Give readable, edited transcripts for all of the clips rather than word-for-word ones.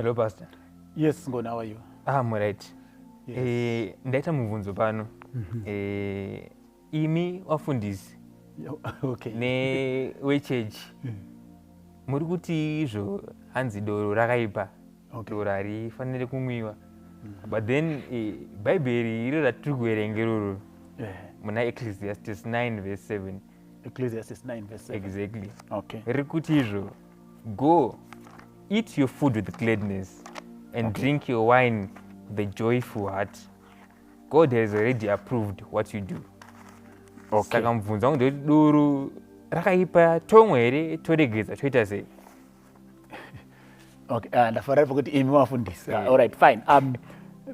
Hello, Pastor. Yes, Ngona, how are you? I'm right. Yes. Ndaita mubvunzo pano. Imi wafundisi. Okay. Ne wechechi. Muri kuti izvo hanzi doro rakaipa. Doro harifaniri kumwiwa. But then Bible iro ratiri kuverenga iroro. Muna Ecclesiastes 9 verse 7. Ecclesiastes 9 verse 7. Exactly. Okay. Riri kuti izvo, go eat your food with gladness and drink your wine with a joyful heart. God has already approved what you do. Okay. Saka mubvunzo wangu ndoti doro rakaipa tomwe here toregedza toita sei? Okay. Ndafarira kuti imi wafundisi. All right, fine.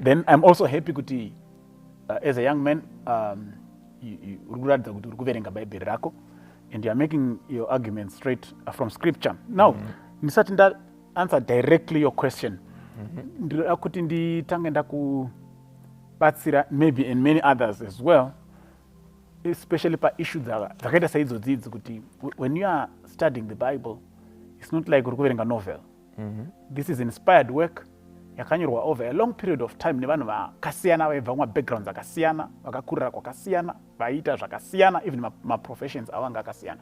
Then I'm also happy kuti as a young man uri kuratidza kuti uri kuverenga bhaibheri rako and you are making your argument straight from scripture. Now, ndisati answer directly your question. Ndinoda kuti nditange ndakubatsira maybe and many others as well, especially pa issue dzakaita saidzodzi kuti when you are studying the Bible, it's not like uri kuverenga novel. This is inspired work yakanyorwa over a long period of time nevanhu vakasiyana vaibva kumabackgrounds akasiyana, vakakurira kwakasiyana, vaita zvakasiyana, even maprofessions avanga akasiyana.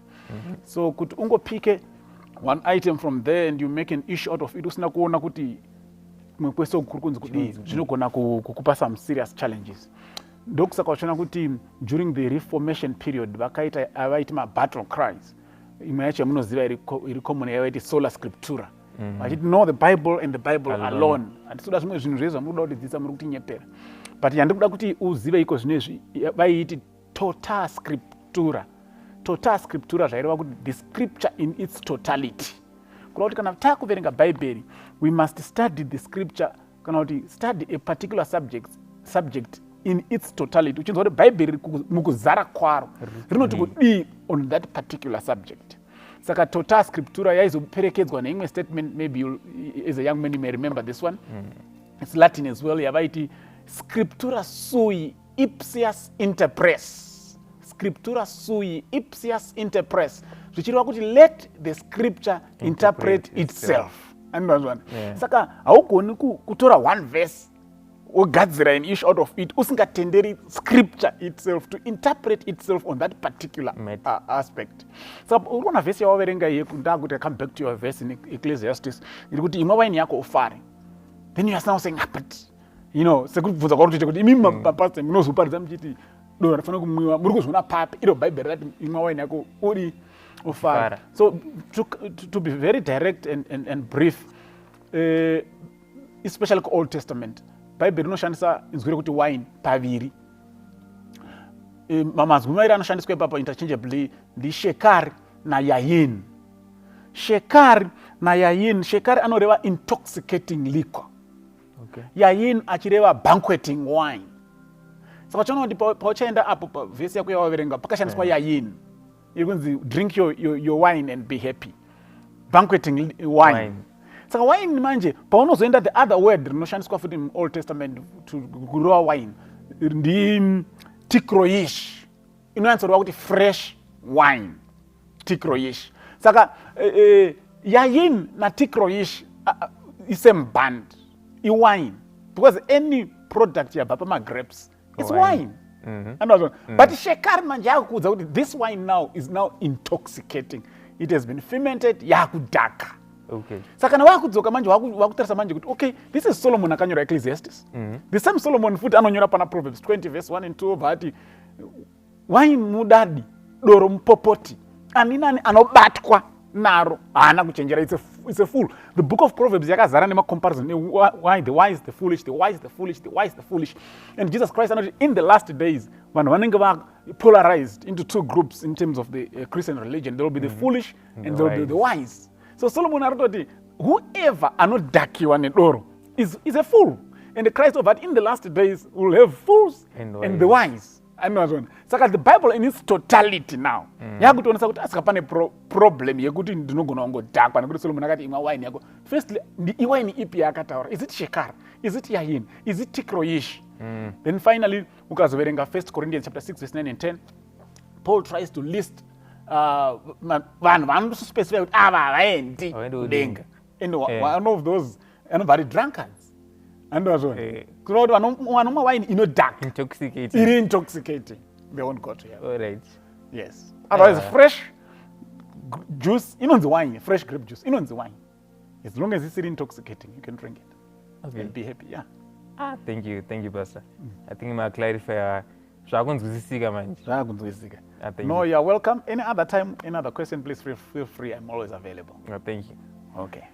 So kuti ungopike one item from there and you make an issue out of it, usina kuona kuti kumwe kwese kuri kunzi kudii, zvinogona kukupa some serious challenges. Ndokusaka uchiona kuti during the Reformation period avaiti ma-battle cries. Imwe yacho yamunoziva iri common yavaiti sola scriptura. Vachiti know the Bible and the Bible alone. Hatitoda zvimwe zvinhu zvezvo munoda kudzidzisa muri kutinyepera. But yandikuda kuti uzive iko zvinezvi vaiiti tota scriptura. Tota scriptura zvaireva kuti the scripture in its totality. Kuda kuti kana takuverenga bhaibheri, we must study the scripture, kana kuti study a particular subject in its totality. Uchinzwa kuti bhaibheri mukuzara kwaro rinoti kudii on that particular subject. Saka tota scriptura yaizoperekedzwa neimwe statement, maybe you, as a young man you may remember this one. It's Latin as well. Yavaiti scriptura sui ipsias interpres. Scriptura sui ipsias interpres. Zvichireva kuti let the scripture interpret itself. Saka haugoni kutora one verse wogadzira an issue out of it usingatenderi scripture itself to interpret itself on that particular aspect. So unoona verse yawaverenga iye ndakuti come back to your verse in Ecclesiastes iri kuti imwe waini yako ufare. Then you are now saying, but you know, sekubvunza kwaruti kuti imi mapastor munozoparidza muchiti doro rafana kumwiwa muri kuzviona papi iro bhaibheri rati imwe waini yako uri ufara. So to be very direct and brief, especially Old Testament, Bible inoshandisa inzwire kuti wine paviri. Mamazwi mairi anoshandiswa ipapo interchangeably ndi shekari na yayin. Shekari na yayin, shekari anoreva intoxicating liquor. Okay. Yayin achireva banqueting wine. Saka chono ndi pauchaenda apo pa vesi yako yawaverenga pakashandiswa yayin. Iri kunzi drink your wine and be happy. Banqueting wine. Saka wine manje paunozoenda the other word rinoshandiswa futi in Old Testament to kurova wine ndi tikroish. Inoyanzoreva kuti fresh wine. Tikroish. Saka yayin na tikroish isem band wine, because any product yabva pama grapes is wine. But shekari manje yakudza kuti this wine now is now intoxicating. It has been fermented, yakudaka. Okay. Saka na wakudzoka manje wakutarisa manje kuti okay, this is Solomon akanyora Ecclesiastes. The same Solomon futi anonyora pana Proverbs 20 verse 1 and 2 vati wine mudadi doro mpopoti aninani anobatwa naro haana kuchenjera. It's a fool. The book of Proverbs yakazara nema comparison. Why the wise, the foolish, the wise, the foolish, the wise, the foolish. And Jesus Christ in the last days, when vanenge polarized into two groups in terms of the Christian religion, there will be the foolish and there will be the wise. So Solomon arototi whoever anodakiwa nedoro is a fool. And Christ over in the last days will have fools and the wise. Saka the Bible in its totality now yakutonesa kuti asika pane problem yekuti ndinogona kungodhakwa nekuti Solomon akati imwa wine yako. Firstly, ndi wine ipi yakataura? Is it shekar? Is it yayin? Is it tikroish? Then finally ukazoverenga 1 Corinthians chapter 6 verse 9 and 10, Paul tries to list vanhu vanospecify kuti ava vaendi kudenga. And one of those anobva drunkards andozvona kuti vanomwa wine inodhaka iri intoxicating they won't go to hell. All right. Yes. Otherwise fresh juice inonzi wine, fresh grape juice inonzi wine. As long as it's intoxicating, you can drink it. Okay. And be happy. Yeah. Thank you, Pastor. I think I clarify. No, you're welcome. Any other time, any other question, please feel free. I'm always available. Thank you. Okay.